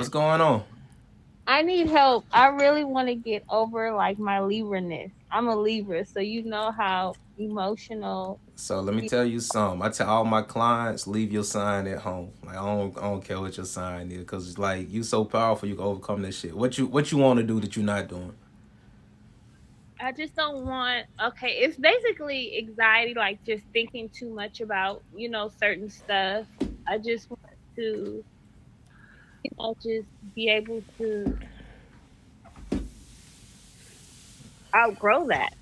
What's going on? I need help. I really want to get over like my Libraness. I'm a Libra, so you know how emotional. So let me tell you something. I tell all my clients, leave your sign at home. Like I don't care what your sign is, cause it's like you so powerful, you can overcome that shit. What you want to do that you're not doing? I just don't want. Okay, it's basically anxiety, like just thinking too much about certain stuff. I just want to just be able to outgrow that.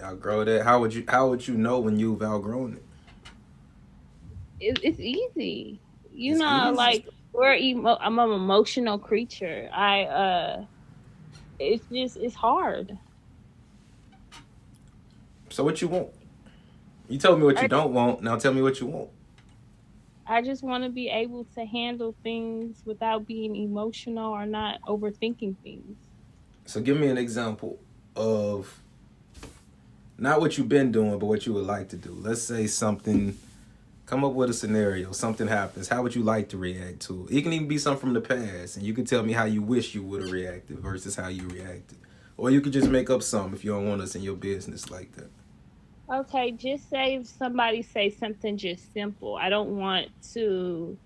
Outgrow that. How would you know when you've outgrown it? It's easy, It's easy. like I'm an emotional creature. It's hard. So what you want? You told me what you don't want. Now tell me what you want. I just want to be able to handle things without being emotional or not overthinking things. So give me an example of not what you've been doing, but what you would like to do. Let's say something. Come up with a scenario. Something happens. How would you like to react to it? It can even be something from the past, and you can tell me how you wish you would have reacted versus how you reacted. Or you could just make up something if you don't want us in your business like that. Okay, just say if somebody say something just simple. I don't want to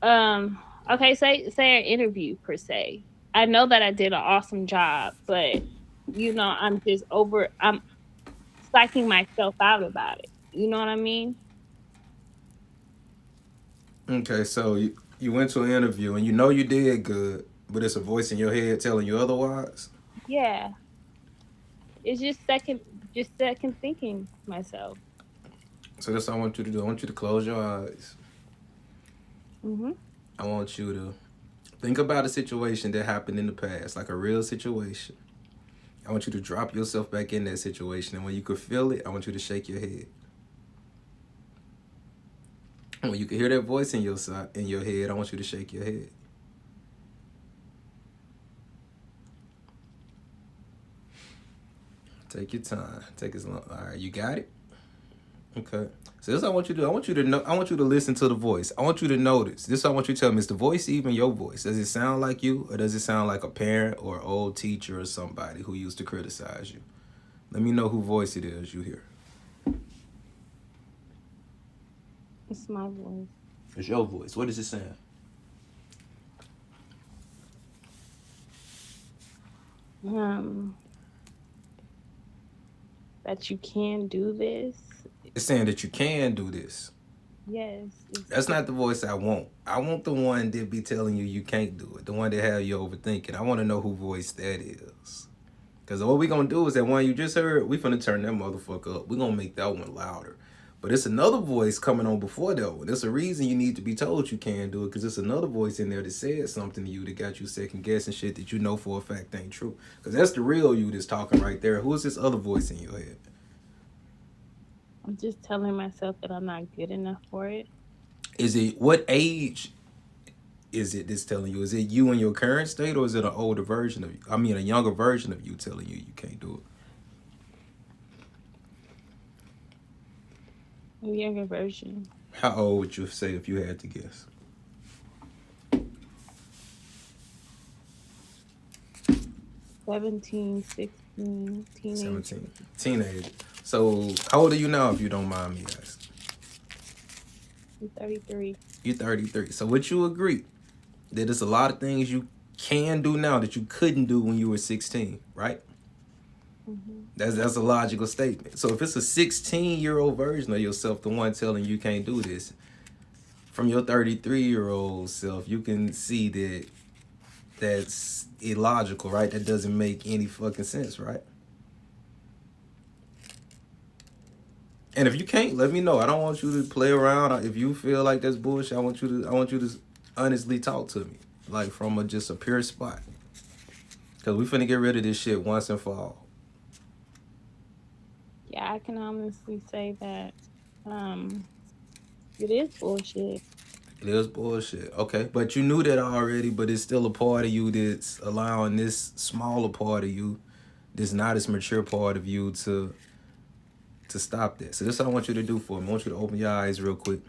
um okay, say an interview per se. I know that I did an awesome job, but I'm psyching myself out about it. You know what I mean? Okay, so you went to an interview and you know you did good, but it's a voice in your head telling you otherwise. Yeah. It's just second thinking myself. So that's what I want you to do. I want you to close your eyes. Mhm. I want you to think about a situation that happened in the past, like a real situation. I want you to drop yourself back in that situation, and when you could feel it, I want you to shake your head. And when you can hear that voice in your head, I want you to shake your head. Take your time. Take as long. All right, you got it. Okay. So this is what I want you to do. I want you to know. I want you to listen to the voice. I want you to notice. This is what I want you to tell me. Is the voice even your voice? Does it sound like you, or does it sound like a parent or an old teacher or somebody who used to criticize you? Let me know who voice it is you hear. It's my voice. It's your voice. What does it sound? Um, that you can do this. It's saying that you can do this. Yes, That's not the voice I want. I want the one that be telling you you can't do it. The one that have you overthinking. I want to know who voice that is. Because what we going to do is that one you just heard, we finna turn that motherfucker up. we going to make that one louder. But it's another voice coming on before that one. There's a reason you need to be told you can't do it, because there's another voice in there that said something to you that got you second guessing shit that you know for a fact ain't true. Because that's the real you that's talking right there. Who is this other voice in your head? I'm just telling myself that I'm not good enough for it. Is it what age is it that's telling you? Is it you in your current state, or is it an older version of you? I mean, a younger version of you telling you you can't do it? A younger version. How old would you say if you had to guess? 17, 16, teenage. 17. Teenager. So, how old are you now, if you don't mind me asking? I'm 33. You're 33. So, would you agree that there's a lot of things you can do now that you couldn't do when you were 16, right? Hmm. That's a logical statement. So, if it's a 16-year-old version of yourself, the one telling you can't do this, from your 33-year-old self, you can see that that's illogical, right? That doesn't make any fucking sense, right? And if you can't, let me know. I don't want you to play around. If you feel like that's bullshit, I want you to honestly talk to me, like from just a pure spot. Cause we finna get rid of this shit once and for all. Yeah, I can honestly say that um it is bullshit. It is bullshit. Okay, but you knew that already. But it's still a part of you that's allowing this smaller part of you, this not as mature part of you, to stop that. So this is what I want you to do for me. I want you to open your eyes real quick.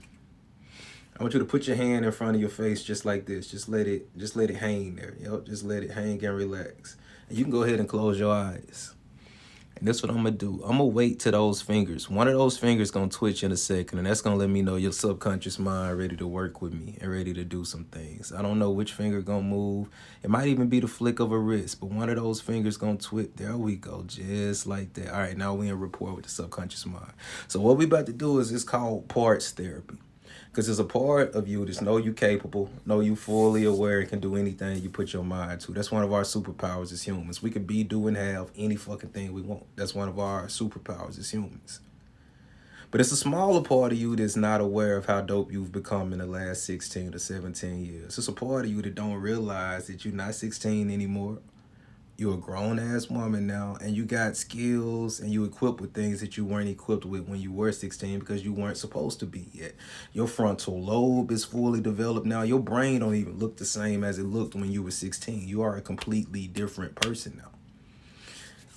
I want you to put your hand in front of your face just like this. Just let it hang there. Yep, just let it hang and relax. And you can go ahead and close your eyes. And that's what I'm gonna do. I'm gonna wait till those fingers. One of those fingers gonna twitch in a second, and that's gonna let me know your subconscious mind ready to work with me and ready to do some things. I don't know which finger gonna move. It might even be the flick of a wrist, but one of those fingers gonna twitch. There we go, just like that. All right, now we in rapport with the subconscious mind. So what we about to do is it's called parts therapy. Because there's a part of you that's know you capable, know you fully aware and can do anything you put your mind to. That's one of our superpowers as humans. We could be, do, and have any fucking thing we want. That's one of our superpowers as humans. But it's a smaller part of you that's not aware of how dope you've become in the last 16 to 17 years. It's a part of you that don't realize that you're not 16 anymore. You're a grown-ass woman now, and you got skills and you equipped with things that you weren't equipped with when you were 16 because you weren't supposed to be yet. Your frontal lobe is fully developed now. Your brain don't even look the same as it looked when you were 16. You are a completely different person now.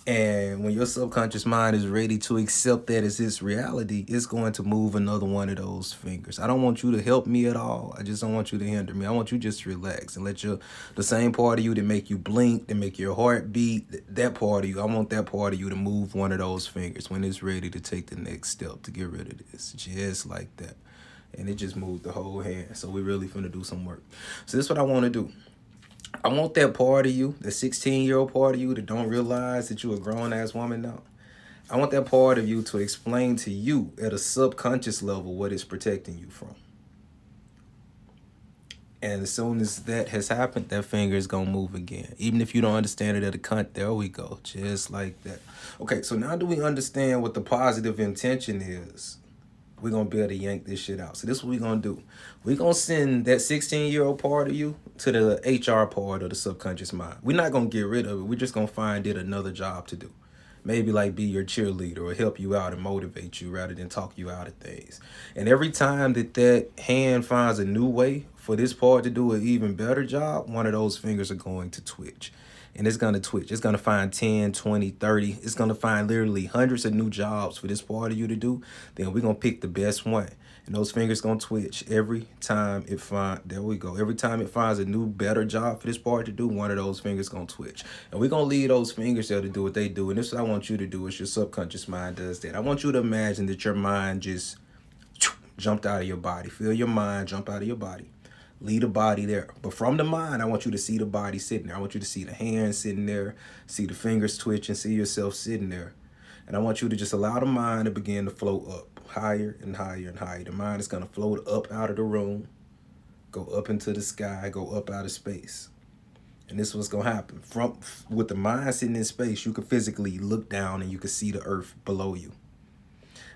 And when your subconscious mind is ready to accept that as its reality, it's going to move another one of those fingers. I don't want you to help me at all. I just don't want you to hinder me. I want you just to relax and let the same part of you that make you blink, that make your heart beat, that part of you, I want that part of you to move one of those fingers when it's ready to take the next step to get rid of this. Just like that. And it just moved the whole hand. So we really finna do some work. So this is what I want to do. I want that part of you, the 16-year-old part of you that don't realize that you're a grown-ass woman now. I want that part of you to explain to you at a subconscious level what it's protecting you from. And as soon as that has happened, that finger is going to move again. Even if you don't understand it at a cunt, there we go. Just like that. Okay, so now do we understand what the positive intention is? We're going to be able to yank this shit out. So this is what we're going to do. We're going to send that 16-year-old part of you to the HR part of the subconscious mind. We're not going to get rid of it. We're just going to find it another job to do. Maybe like be your cheerleader or help you out and motivate you rather than talk you out of things. And every time that hand finds a new way for this part to do an even better job, one of those fingers are going to twitch. And it's going to twitch. It's going to find 10, 20, 30. It's going to find literally hundreds of new jobs for this part of you to do. Then we're going to pick the best one. And those fingers going to twitch every time it finds, there we go. Every time it finds a new, better job for this part to do, one of those fingers going to twitch. And we're going to leave those fingers there to do what they do. And this is what I want you to do is your subconscious mind does that. I want you to imagine that your mind just jumped out of your body. Feel your mind jump out of your body. Leave the body there. But from the mind, I want you to see the body sitting there. I want you to see the hands sitting there, see the fingers twitch, and see yourself sitting there. And I want you to just allow the mind to begin to float up, higher and higher and higher. The mind is going to float up out of the room, go up into the sky, go up out of space. And this is what's going to happen. With the mind sitting in space, you can physically look down and you can see the earth below you.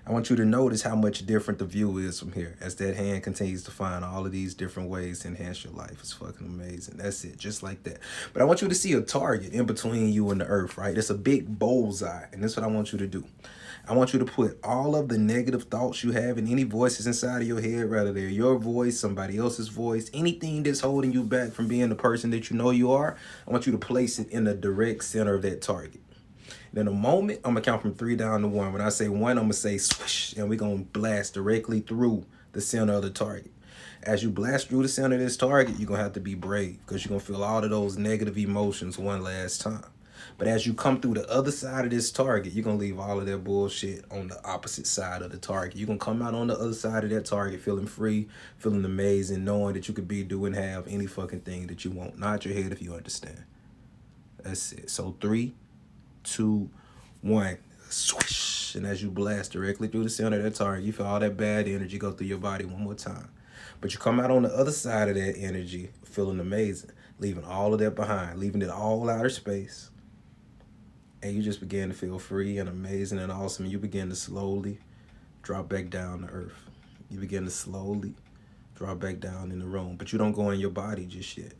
I want you to notice how much different the view is from here as that hand continues to find all of these different ways to enhance your life. It's fucking amazing. That's it, just like that. But I want you to see a target in between you and the earth, right? It's a big bullseye, and that's what I want you to do. I want you to put all of the negative thoughts you have and any voices inside of your head, whether they're your voice, somebody else's voice, anything that's holding you back from being the person that you know you are, I want you to place it in the direct center of that target. And in a moment, I'm going to count from 3 down to 1. When I say 1, I'm going to say swish, and we're going to blast directly through the center of the target. As you blast through the center of this target, you're going to have to be brave because you're going to feel all of those negative emotions one last time. But as you come through the other side of this target, you're going to leave all of that bullshit on the opposite side of the target. You're going to come out on the other side of that target feeling free, feeling amazing, knowing that you could be, do, and have any fucking thing that you want. Nod your head if you understand. That's it. So 3, 2, 1, swish. And as you blast directly through the center of that target, you feel all that bad energy go through your body one more time. But you come out on the other side of that energy feeling amazing, leaving all of that behind, leaving it all outer space. And you just begin to feel free and amazing and awesome. And you begin to slowly drop back down to earth. You begin to slowly drop back down in the room. But you don't go in your body just yet.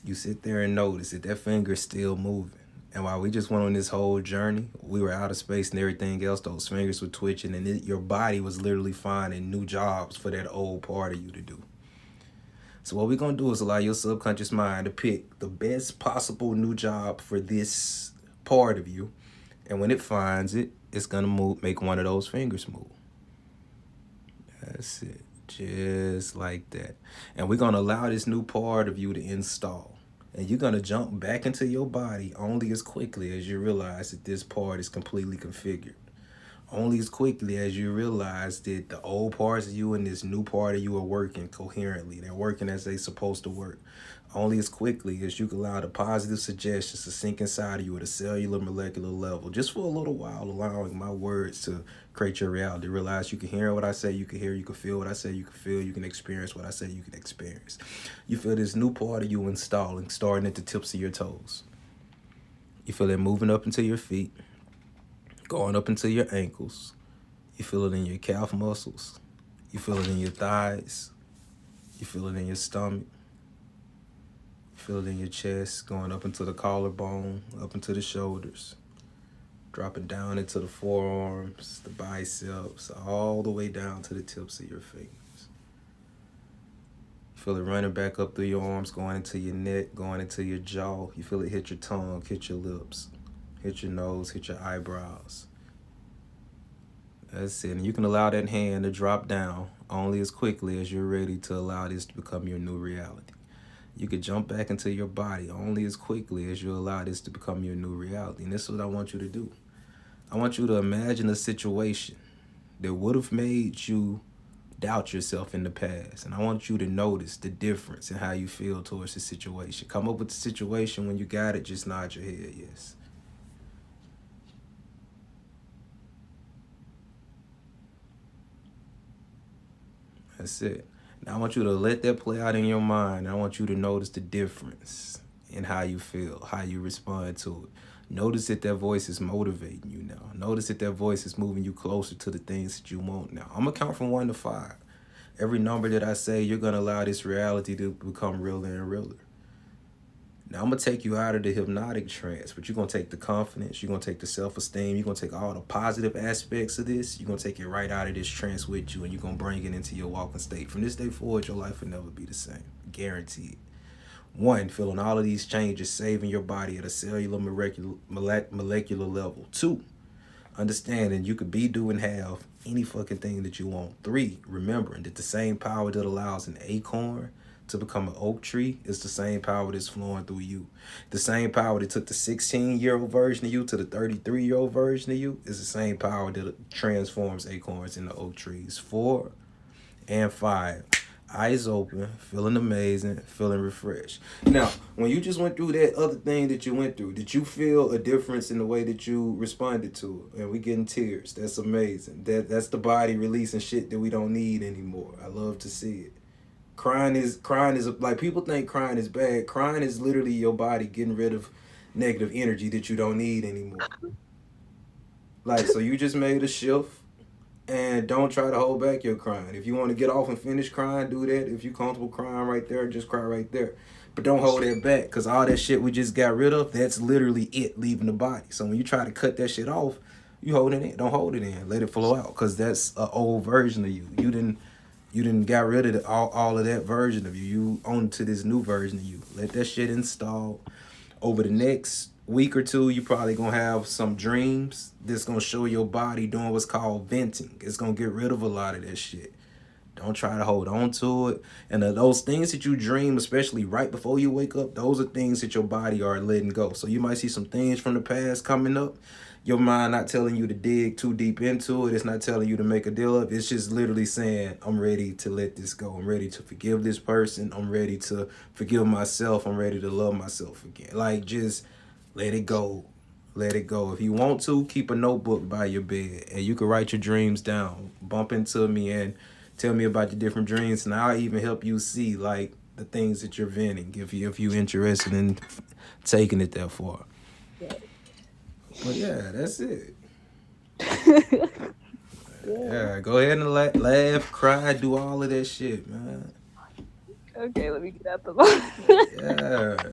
You sit there and notice that finger's still moving. And while we just went on this whole journey, we were out of space and everything else, those fingers were twitching and your body was literally finding new jobs for that old part of you to do. So what we're going to do is allow your subconscious mind to pick the best possible new job for this part of you. And when it finds it, it's going to make one of those fingers move. That's it. Just like that. And we're going to allow this new part of you to install. And you're going to jump back into your body only as quickly as you realize that this part is completely configured. Only as quickly as you realize that the old parts of you and this new part of you are working coherently. They're working as they're supposed to work. Only as quickly as you can allow the positive suggestions to sink inside of you at a cellular molecular level, just for a little while, allowing my words to create your reality. Realize you can hear what I say, you can hear, you can feel what I say, you can feel, you can experience what I say, you can experience. You feel this new part of you installing, starting at the tips of your toes. You feel it moving up into your feet, going up into your ankles. You feel it in your calf muscles. You feel it in your thighs. You feel it in your stomach. You feel it in your chest, going up into the collarbone, up into the shoulders, dropping down into the forearms, the biceps, all the way down to the tips of your fingers. You feel it running back up through your arms, going into your neck, going into your jaw. You feel it hit your tongue, hit your lips, hit your nose, hit your eyebrows. That's it. And you can allow that hand to drop down only as quickly as you're ready to allow this to become your new reality. You could jump back into your body only as quickly as you allow this to become your new reality. And this is what I want you to do. I want you to imagine a situation that would have made you doubt yourself in the past. And I want you to notice the difference in how you feel towards the situation. Come up with the situation. When you got it, just nod your head, yes. That's it. Now I want you to let that play out in your mind. I want you to notice the difference in how you feel, how you respond to it. Notice that voice is motivating you now. Notice that voice is moving you closer to the things that you want now. I'm going to count from 1 to 5. Every number that I say, you're going to allow this reality to become realer and realer. Now, I'm going to take you out of the hypnotic trance, but you're going to take the confidence, you're going to take the self-esteem, you're going to take all the positive aspects of this, you're going to take it right out of this trance with you, and you're going to bring it into your walking state. From this day forward, your life will never be the same. Guaranteed. 1, feeling all of these changes, saving your body at a cellular molecular level. 2, understanding you could be, do, and have any fucking thing that you want. 3, remembering that the same power that allows an acorn to become an oak tree is the same power that's flowing through you. The same power that took the 16-year-old version of you to the 33-year-old version of you is the same power that transforms acorns into oak trees. 4 and 5. Eyes open, feeling amazing, feeling refreshed. Now, when you just went through that other thing that you went through, did you feel a difference in the way that you responded to it? And we getting tears. That's amazing. That's the body releasing shit that we don't need anymore. I love to see it. Crying is like, people think crying is bad. Crying is literally your body getting rid of negative energy that you don't need anymore. Like, so you just made a shift. And don't try to hold back your crying. If you want to get off and finish crying, do that. If you're comfortable crying right there, just cry right there. But don't hold that back, because all that shit we just got rid of, that's literally it leaving the body. So when you try to cut that shit off, you hold it in. Don't hold it in. Let it flow out, because that's an old version of you. You didn't got rid of all of that version of you. You on to this new version of you. Let that shit install. Over the next week or 2, you probably gonna have some dreams that's gonna show your body doing what's called venting. It's gonna get rid of a lot of that shit. Don't try to hold on to it. And those things that you dream, especially right before you wake up, those are things that your body are letting go. So you might see some things from the past coming up. Your mind not telling you to dig too deep into it. It's not telling you to make a deal of it. It's just literally saying, I'm ready to let this go. I'm ready to forgive this person. I'm ready to forgive myself. I'm ready to love myself again. Like, just let it go. Let it go. If you want to, keep a notebook by your bed, and you can write your dreams down. Bump into me and tell me about your different dreams, and I'll even help you see, like, the things that you're venting, if you're interested in taking it that far. But yeah, that's it. Yeah, go ahead and laugh, cry, do all of that shit, man. Okay, let me get out the box. Yeah.